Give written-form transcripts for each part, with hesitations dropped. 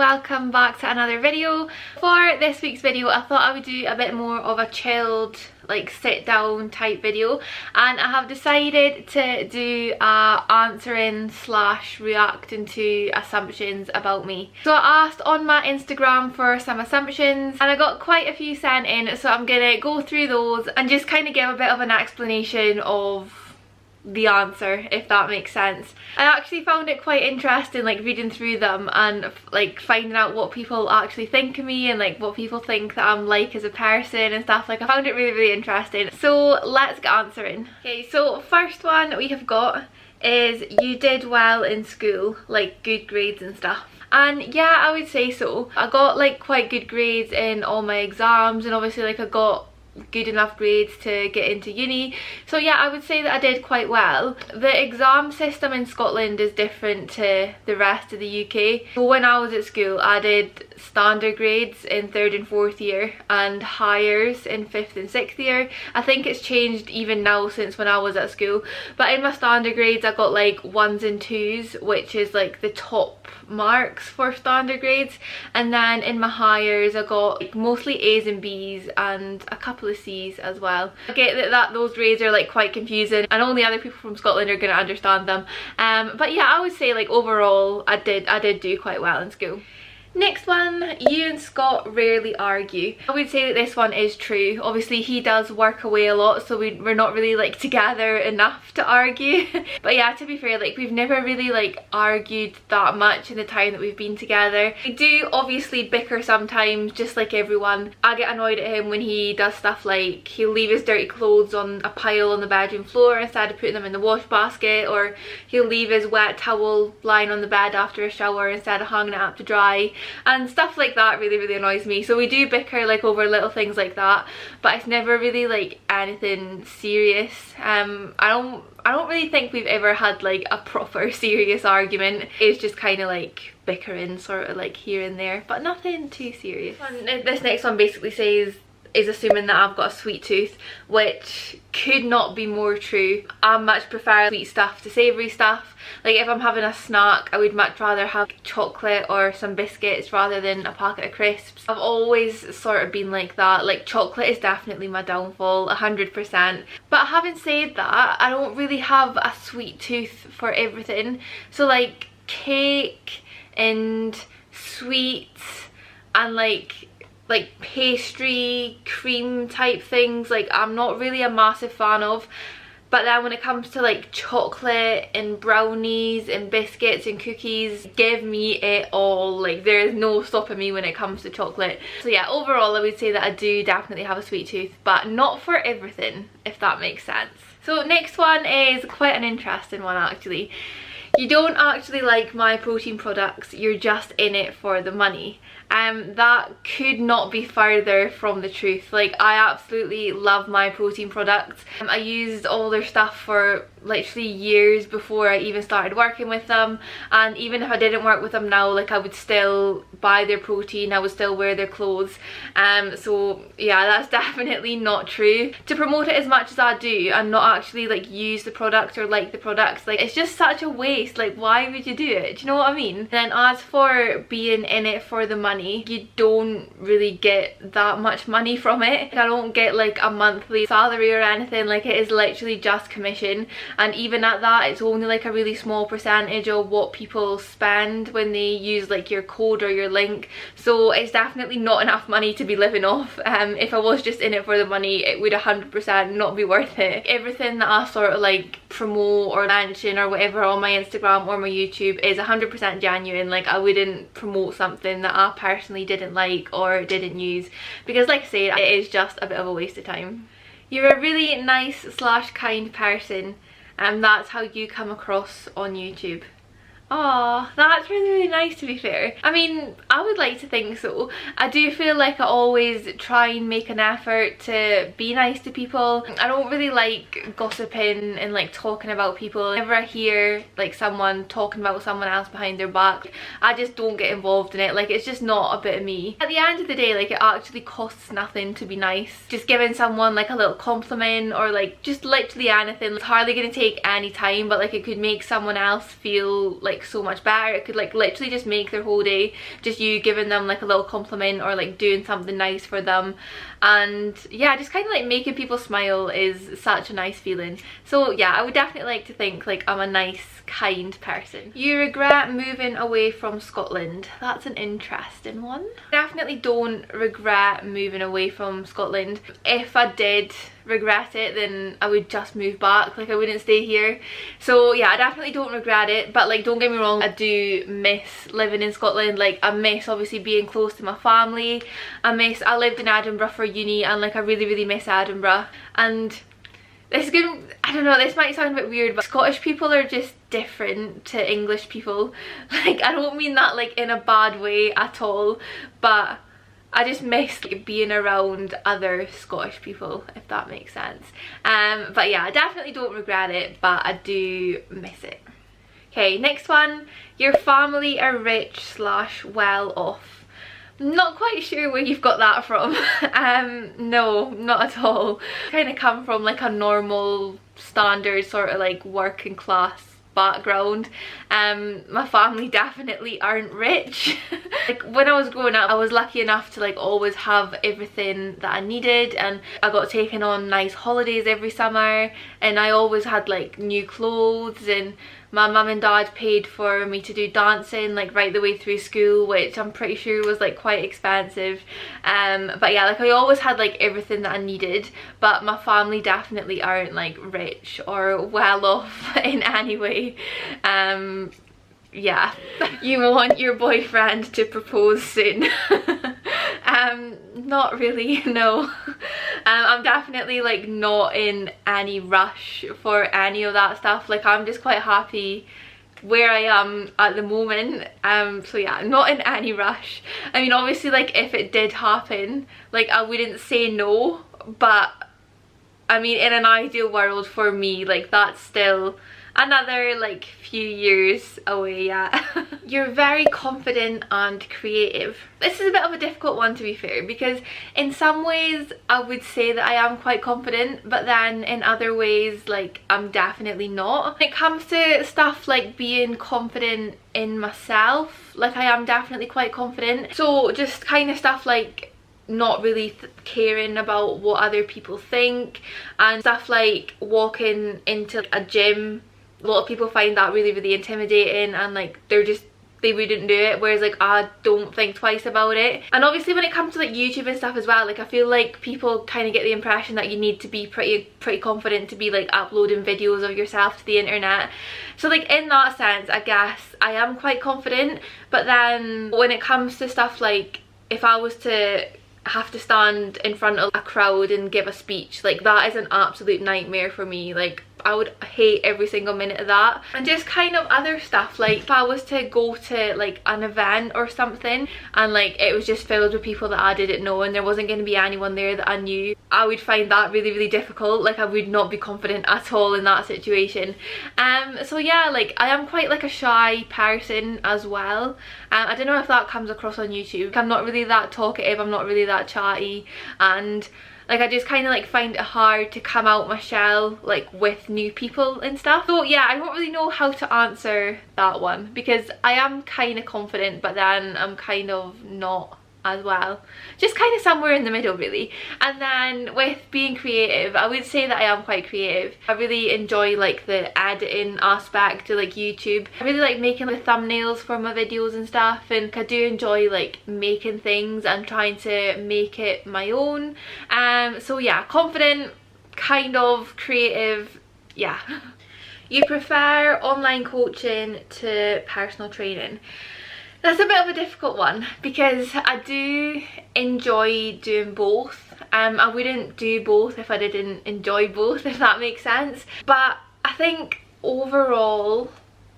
welcome back to another video. For this week's video I thought I would do a bit more of a chilled, like sit down type video, and I have decided to do a answering slash reacting to assumptions about me. So I asked on my Instagram for some assumptions and I got quite a few sent in, so I'm gonna go through those and just kind of give a bit of an explanation of the answer, if that makes sense. I actually found it quite interesting, like reading through them and like finding out what people actually think of me and like what people think that I'm like as a person and stuff. Like I found it really interesting. So let's get answering. Okay, so first one we have got is you did well in school, like good grades and stuff. And yeah, I would say so. I got like quite good grades in all my exams, and obviously like I got good enough grades to get into uni, so yeah, I would say that I did quite well. The exam system in Scotland is different to the rest of the UK. So when I was at school I did standard grades in 3rd and 4th year and highers in 5th and 6th year. I think it's changed even now since when I was at school, but in my standard grades I got like 1s and 2s, which is like the top marks for standard grades, and then in my highers I got like mostly A's and B's and a couple of C's as well. I get that those grades are like quite confusing and only other people from Scotland are going to understand them, but yeah, I would say like overall I did do quite well in school. Next one, you and Scott rarely argue. I would say that this one is true. Obviously he does work away a lot, so we're not really like together enough to argue. But yeah, to be fair, like we've never really like argued that much in the time that we've been together. We do obviously bicker sometimes, just like everyone. I get annoyed at him when he does stuff like he'll leave his dirty clothes on a pile on the bedroom floor instead of putting them in the wash basket, or he'll leave his wet towel lying on the bed after a shower instead of hanging it up to dry. And stuff like that really annoys me. So we do bicker like over little things like that, but it's never really like anything serious. I don't really think we've ever had like a proper serious argument. It's just kind of like bickering sort of like here and there, but nothing too serious. And this next one basically is assuming that I've got a sweet tooth, which could not be more true. I much prefer sweet stuff to savoury stuff. Like if I'm having a snack, I would much rather have chocolate or some biscuits rather than a packet of crisps. I've always sort of been like that. Like chocolate is definitely my downfall, 100%. But having said that, I don't really have a sweet tooth for everything. So like cake and sweets and like pastry cream type things, like I'm not really a massive fan of. But then when it comes to like chocolate and brownies and biscuits and cookies, give me it all. Like there is no stopping me when it comes to chocolate. So yeah, overall I would say that I do definitely have a sweet tooth, but not for everything, if that makes sense. So next one is quite an interesting one actually. You don't actually like my protein products, you're just in it for the money. That could not be further from the truth. Like I absolutely love my protein products. I used all their stuff for literally years before I even started working with them, and even if I didn't work with them now, like I would still buy their protein, I would still wear their clothes. So yeah, that's definitely not true. To promote it as much as I do and not actually like use the product or like the products, like it's just such a waste. Like why would you do it? Do you know what I mean? Then as for being in it for the money, you don't really get that much money from it. I don't get like a monthly salary or anything. Like it is literally just commission, and even at that it's only like a really small percentage of what people spend when they use like your code or your link. So it's definitely not enough money to be living off. If I was just in it for the money, it would 100% not be worth it. Everything that I sort of like promote or mention or whatever on my Instagram or my YouTube is 100% genuine. Like I wouldn't promote something that I personally didn't like or didn't use, because like I say, it is just a bit of a waste of time. You're a really nice slash kind person, and that's how you come across on YouTube. Oh, that's really nice, to be fair. I mean, I would like to think so. I do feel like I always try and make an effort to be nice to people. I don't really like gossiping and like talking about people. Whenever I hear like someone talking about someone else behind their back, I just don't get involved in it. Like it's just not a bit of me. At the end of the day, like it actually costs nothing to be nice. Just giving someone like a little compliment or like just literally anything, it's hardly going to take any time, but like it could make someone else feel like like so much better. It could like literally just make their whole day, just you giving them like a little compliment or like doing something nice for them. And yeah, just kind of like making people smile is such a nice feeling. So yeah, I would definitely like to think like I'm a nice, kind person. You regret moving away from Scotland? That's an interesting one. Definitely don't regret moving away from Scotland. If I did regret it, then I would just move back, like I wouldn't stay here. So yeah, I definitely don't regret it, but like don't get me wrong, I do miss living in Scotland. Like I miss obviously being close to my family. I lived in Edinburgh for uni, and like I really miss Edinburgh. And this is gonna, I don't know, this might sound a bit weird, but Scottish people are just different to English people. Like I don't mean that like in a bad way at all, but I just miss like, being around other Scottish people, if that makes sense. But yeah, I definitely don't regret it, but I do miss it. Okay, next one. Your family are rich / well off. Not quite sure where you've got that from. No, not at all. Kind of come from like a normal standard sort of like working class background. My family definitely aren't rich. Like when I was growing up, I was lucky enough to like always have everything that I needed, and I got taken on nice holidays every summer, and I always had like new clothes, and my mum and dad paid for me to do dancing like right the way through school, which I'm pretty sure was like quite expensive. But yeah, like I always had like everything that I needed, but my family definitely aren't like rich or well off in any way. Yeah. You want your boyfriend to propose soon? Not really, no. I'm definitely like not in any rush for any of that stuff. Like I'm just quite happy where I am at the moment. So yeah, not in any rush. I mean obviously like if it did happen, like I wouldn't say no, but I mean in an ideal world for me, like that's still another like few years away. Yeah. You're very confident and creative. This is a bit of a difficult one, to be fair, because in some ways I would say that I am quite confident, but then in other ways like I'm definitely not. When it comes to stuff like being confident in myself, like I am definitely quite confident. So just kind of stuff like not really caring about what other people think, and stuff like walking into a gym. A lot of people find that really intimidating, and like they wouldn't do it, whereas like I don't think twice about it. And obviously when it comes to like YouTube and stuff as well, like I feel like people kind of get the impression that you need to be pretty confident to be like uploading videos of yourself to the internet. So like in that sense I guess I am quite confident, but then when it comes to stuff like if I was to have to stand in front of a crowd and give a speech, like that is an absolute nightmare for me. Like I would hate every single minute of that. And just kind of other stuff, like if I was to go to like an event or something and like it was just filled with people that I didn't know and there wasn't going to be anyone there that I knew, I would find that really difficult. Like I would not be confident at all in that situation. So yeah, like I am quite like a shy person as well. I don't know if that comes across on YouTube. I'm not really that talkative, I'm not really that chatty, and like I just kind of like find it hard to come out my shell like with new people and stuff. So yeah, I don't really know how to answer that one, because I am kind of confident but then I'm kind of not as well. Just kind of somewhere in the middle really. And then with being creative, I would say that I am quite creative. I really enjoy like the editing aspect to like YouTube. I really like making the thumbnails for my videos and stuff, and I do enjoy like making things and trying to make it my own. So yeah, confident, kind of creative, yeah. You prefer online coaching to personal training? That's a bit of a difficult one because I do enjoy doing both. I wouldn't do both if I didn't enjoy both, if that makes sense. But I think overall,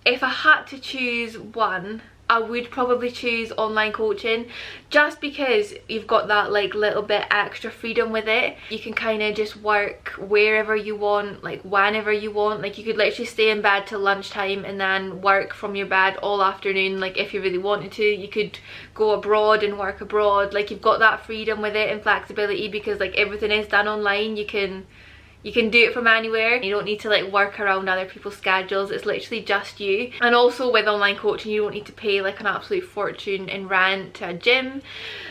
if I had to choose one, I would probably choose online coaching, just because you've got that like little bit extra freedom with it. You can kind of just work wherever you want, like whenever you want. Like you could literally stay in bed till lunchtime and then work from your bed all afternoon. Like if you really wanted to, you could go abroad and work abroad. Like you've got that freedom with it and flexibility, because like everything is done online. You can You can do it from anywhere. You don't need to like work around other people's schedules. It's literally just you. And also with online coaching, you don't need to pay like an absolute fortune in rent to a gym.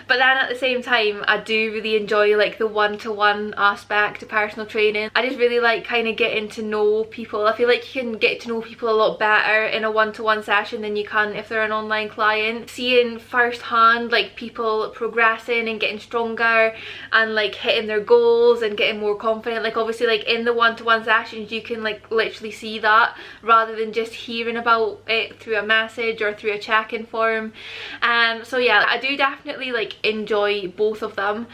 But then at the same time, I do really enjoy like the one-to-one aspect of personal training. I just really like kind of getting to know people. I feel like you can get to know people a lot better in a one-to-one session than you can if they're an online client. Seeing firsthand like people progressing and getting stronger and like hitting their goals and getting more confident. Like obviously like in the one-to-one sessions you can like literally see that rather than just hearing about it through a message or through a check-in form. So yeah, I do definitely like enjoy both of them,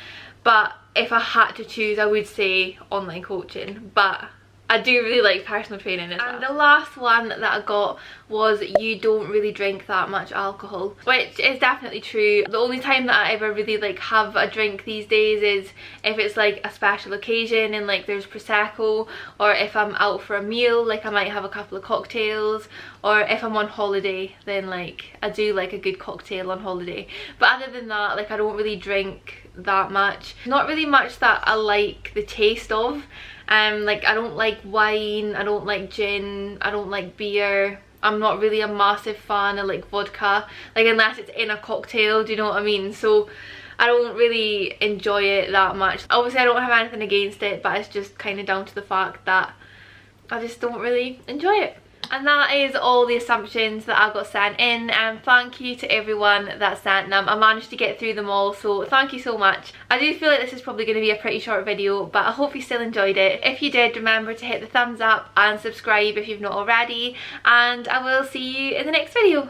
but if I had to choose I would say online coaching, but I do really like personal training as well. And the last one that I got was you don't really drink that much alcohol, which is definitely true. The only time that I ever really like have a drink these days is if it's like a special occasion and like there's Prosecco, or if I'm out for a meal, like I might have a couple of cocktails, or if I'm on holiday then like I do like a good cocktail on holiday. But other than that, like I don't really drink that much. Not really much that I like the taste of. Like I don't like wine, I don't like gin, I don't like beer. I'm not really a massive fan of like vodka, like unless it's in a cocktail, do you know what I mean? So I don't really enjoy it that much. Obviously I don't have anything against it, but it's just kind of down to the fact that I just don't really enjoy it. And that is all the assumptions that I got sent in, and thank you to everyone that sent them. I managed to get through them all, so thank you so much. I do feel like this is probably going to be a pretty short video, but I hope you still enjoyed it. If you did, remember to hit the thumbs up and subscribe if you've not already, and I will see you in the next video.